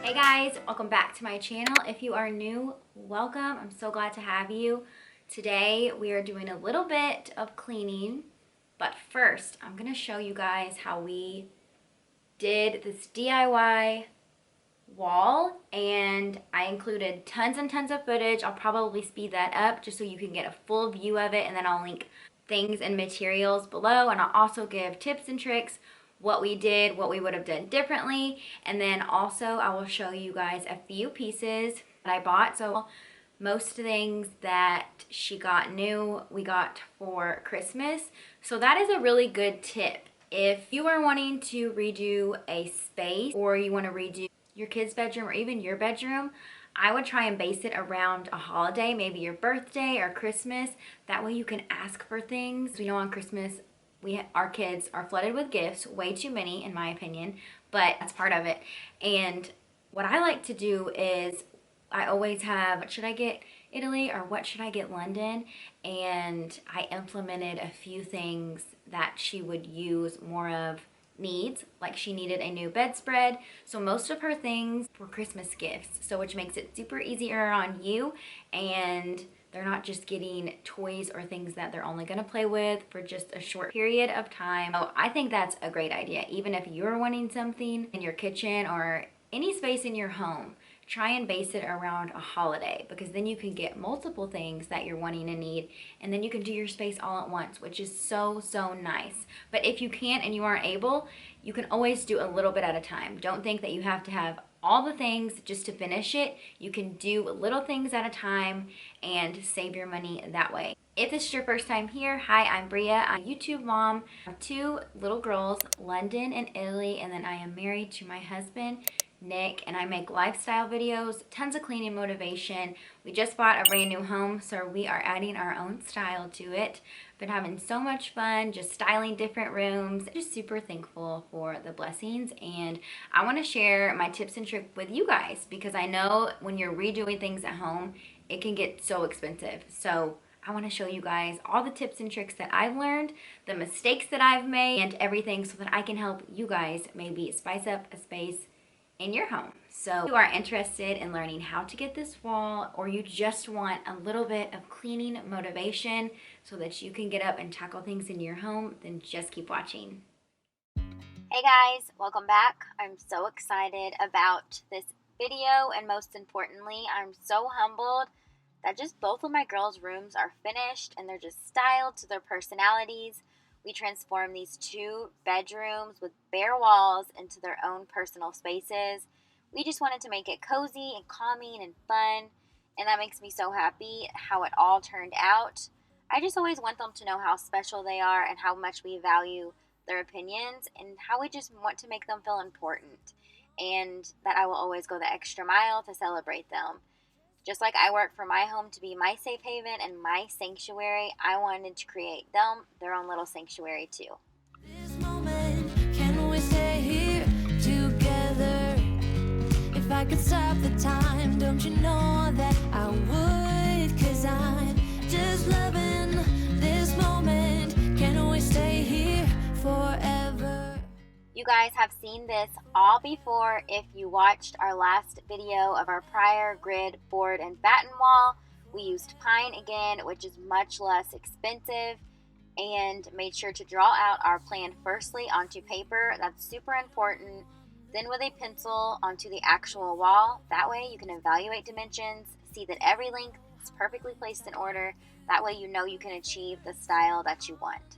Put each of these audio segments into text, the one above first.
Hey guys, welcome back to my channel. If you are new, welcome. I'm so glad to have you. Today we are doing a little bit of cleaning, but first I'm gonna show you guys how we did this DIY wall, and I included tons and tons of footage. I'll probably speed that up just so you can get a full view of it, and then I'll link things and materials below, and I'll also give tips and tricks, what we did, what we would have done differently, and then also I will show you guys a few pieces that I bought. So most things that she got new, we got for Christmas. So that is a really good tip. If you are wanting to redo a space, or you want to redo your kid's bedroom or even your bedroom, I would try and base it around a holiday, maybe your birthday or Christmas. That way you can ask for things. We know on Christmas, our kids are flooded with gifts, way too many in my opinion, but that's part of it. And what I like to do is I always have, what should I get Italy or what should I get London? And I implemented a few things that she would use more of needs, like she needed a new bedspread. So most of her things were Christmas gifts, so which makes it super easier on you, and they're not just getting toys or things that they're only gonna play with for just a short period of time. So I think that's a great idea. Even if you're wanting something in your kitchen or any space in your home, try and base it around a holiday, because then you can get multiple things that you're wanting to need, and then you can do your space all at once, which is so nice. But if you can't and you aren't able, you can always do a little bit at a time. Don't think that you have to have all the things just to finish it. You can do little things at a time and save your money that way. If this is your first time here, hi, I'm Bria. I'm a YouTube mom. I have two little girls, London and Italy, and then I am married to my husband, Nick, and I make lifestyle videos, tons of cleaning motivation. We just bought a brand new home, so we are adding our own style to it. Been having so much fun just styling different rooms. Just super thankful for the blessings, and I want to share my tips and tricks with you guys, because I know when you're redoing things at home, it can get so expensive. So I want to show you guys all the tips and tricks that I've learned, the mistakes that I've made, and everything, so that I can help you guys maybe spice up a space in your home. So if you are interested in learning how to get this wall, or you just want a little bit of cleaning motivation so that you can get up and tackle things in your home, then just keep watching. Hey guys, welcome back. I'm so excited about this video, and most importantly, I'm so humbled that just both of my girls' rooms are finished and they're just styled to their personalities. We transformed these two bedrooms with bare walls into their own personal spaces. We just wanted to make it cozy and calming and fun, and that makes me so happy how it all turned out. I just always want them to know how special they are and how much we value their opinions, and how we just want to make them feel important, and that I will always go the extra mile to celebrate them. Just like I work for my home to be my safe haven and my sanctuary, I wanted to create them their own little sanctuary too. This moment, can we stay here together? If I could stop the time, don't you know that I would? 'Cause I'm just loving this moment. Can we stay here forever? You guys have seen this all before if you watched our last video of our prior grid, board, and batten wall. We used pine again, which is much less expensive, and made sure to draw out our plan firstly onto paper. That's super important. Then with a pencil onto the actual wall. That way you can evaluate dimensions, see that every length is perfectly placed in order. That way you know you can achieve the style that you want.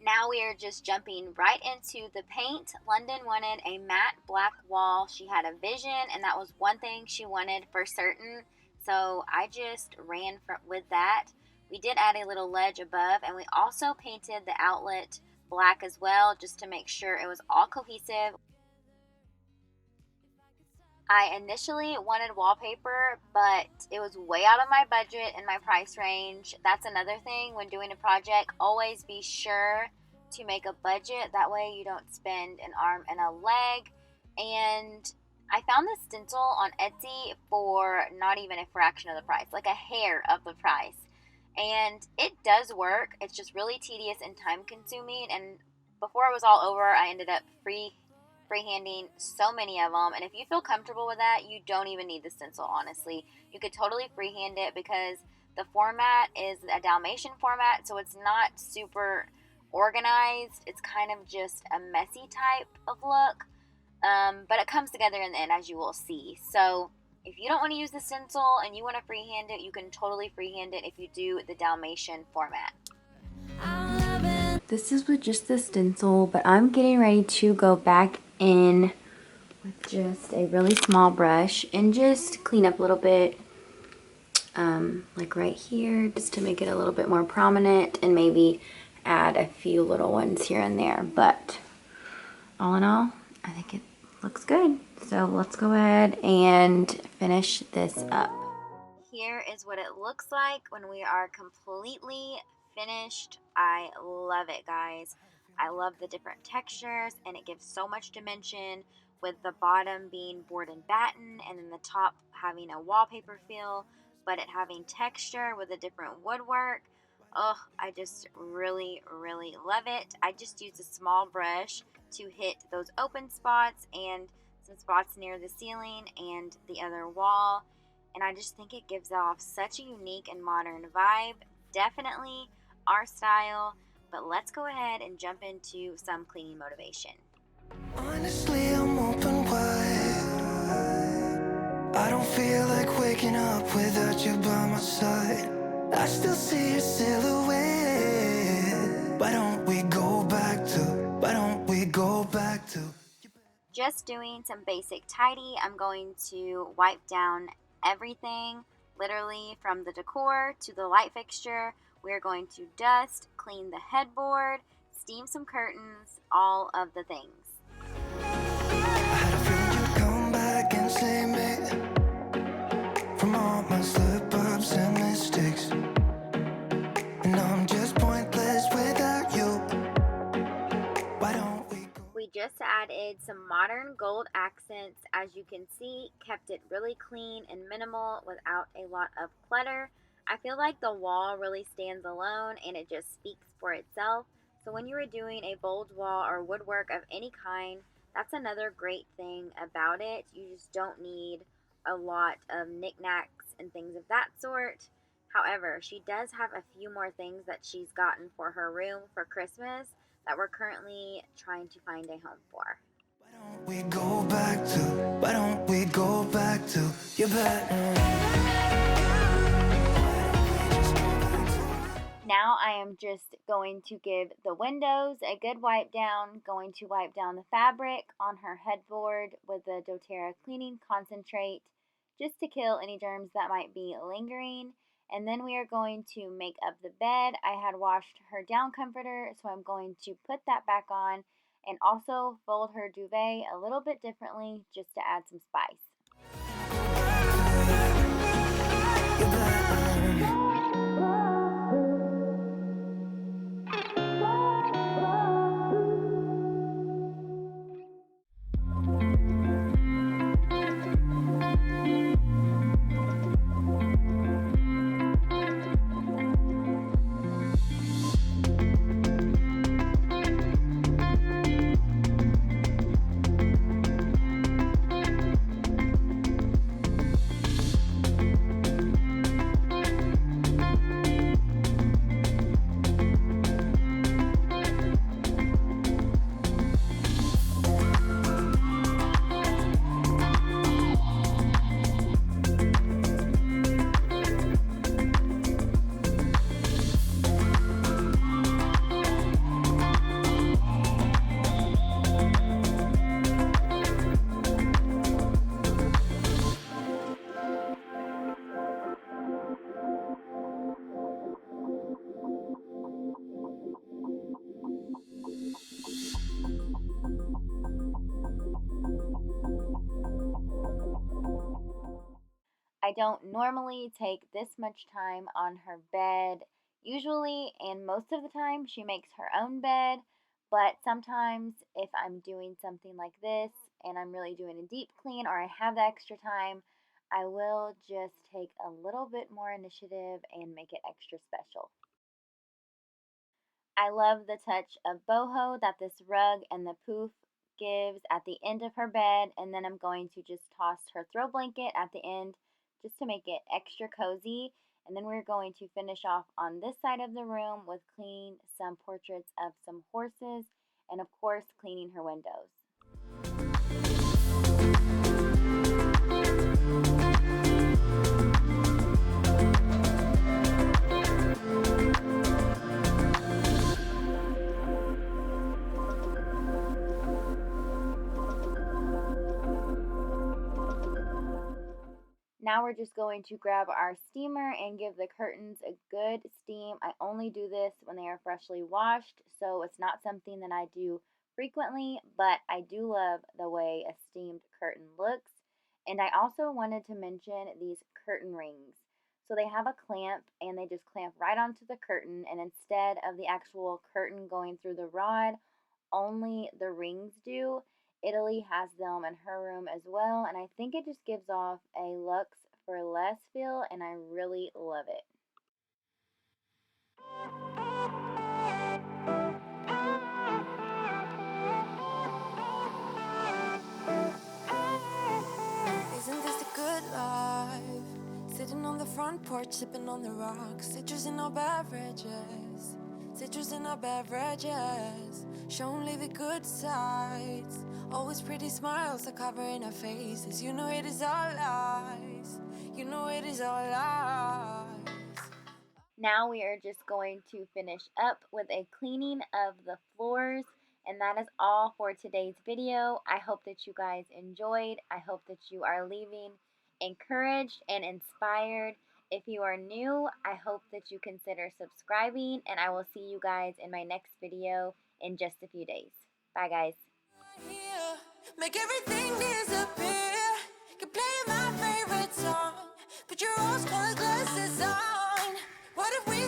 Now we are just jumping right into the paint. London wanted a matte black wall. She had a vision, and that was one thing she wanted for certain. So I just ran with that. We did add a little ledge above, and we also painted the outlet black as well, just to make sure it was all cohesive. I initially wanted wallpaper, but it was way out of my budget and my price range. That's another thing when doing a project. Always be sure to make a budget. That way you don't spend an arm and a leg. And I found this stencil on Etsy for not even a fraction of the price, like a hair of the price. And it does work. It's just really tedious and time consuming. And before it was all over, I ended up freehanding so many of them, and if you feel comfortable with that, you don't even need the stencil, honestly. You could totally freehand it because the format is a Dalmatian format, so it's not super organized. It's kind of just a messy type of look, but it comes together in the end, as you will see. So if you don't want to use the stencil and you want to freehand it, you can totally freehand it if you do the Dalmatian format. This is with just the stencil, but I'm getting ready to go back in with just a really small brush and just clean up a little bit, like right here, just to make it a little bit more prominent, and maybe add a few little ones here and there. But all in all, I think it looks good. So let's go ahead and finish this up. Here is what it looks like when we are completely finished. I love it, guys. I love the different textures, and it gives so much dimension, with the bottom being board and batten and then the top having a wallpaper feel, but it having texture with a different woodwork. Oh, I just really, really love it. I just used a small brush to hit those open spots and some spots near the ceiling and the other wall, and I just think it gives off such a unique and modern vibe. Definitely our style, but let's go ahead and jump into some cleaning motivation. Honestly, I'm open wide. I don't feel like waking up without you by my side. I still see your silhouette. Why don't we go back to just doing some basic tidy. I'm going to wipe down everything, literally from the decor to the light fixture. We're going to dust, clean the headboard, steam some curtains, all of the things. I had a feeling you'd come back and save me from all my slip-ups and mistakes, and I'm just pointless without you. Why don't we just added some modern gold accents, as you can see, kept it really clean and minimal without a lot of clutter. I feel like the wall really stands alone and it just speaks for itself. So when you are doing a bold wall or woodwork of any kind, that's another great thing about it. You just don't need a lot of knickknacks and things of that sort. However, she does have a few more things that she's gotten for her room for Christmas that we're currently trying to find a home for. Why don't we go back to your bedroom? Now I am just going to give the windows a good wipe down, going to wipe down the fabric on her headboard with the doTERRA cleaning concentrate, just to kill any germs that might be lingering. And then we are going to make up the bed. I had washed her down comforter, so I'm going to put that back on and also fold her duvet a little bit differently just to add some spice. I don't normally take this much time on her bed. Usually, and most of the time, she makes her own bed. But sometimes, if I'm doing something like this and I'm really doing a deep clean or I have the extra time, I will just take a little bit more initiative and make it extra special. I love the touch of boho that this rug and the poof gives at the end of her bed, and then I'm going to just toss her throw blanket at the end just to make it extra cozy. And then we're going to finish off on this side of the room with cleaning some portraits of some horses and, of course, cleaning her windows. Now we're just going to grab our steamer and give the curtains a good steam. I only do this when they are freshly washed, so it's not something that I do frequently, but I do love the way a steamed curtain looks. And I also wanted to mention these curtain rings. So they have a clamp and they just clamp right onto the curtain, and instead of the actual curtain going through the rod, only the rings do. Italy has them in her room as well, and I think it just gives off a Lux for Less feel, and I really love it. Isn't this the good life? Sitting on the front porch, sipping on the rocks, citrus in our beverages, citrus in our beverages. Show only the good sides. Always pretty smiles are covering our faces. You know it is all lies. You know it is all lies. Now we are just going to finish up with a cleaning of the floors, and that is all for today's video. I hope that you guys enjoyed. I hope that you are leaving encouraged and inspired. If you are new, I hope that you consider subscribing, and I will see you guys in my next video in just a few days. Bye, guys. Here, make everything disappear. Keep playing my favorite song. Put your rose-colored glasses on. What if we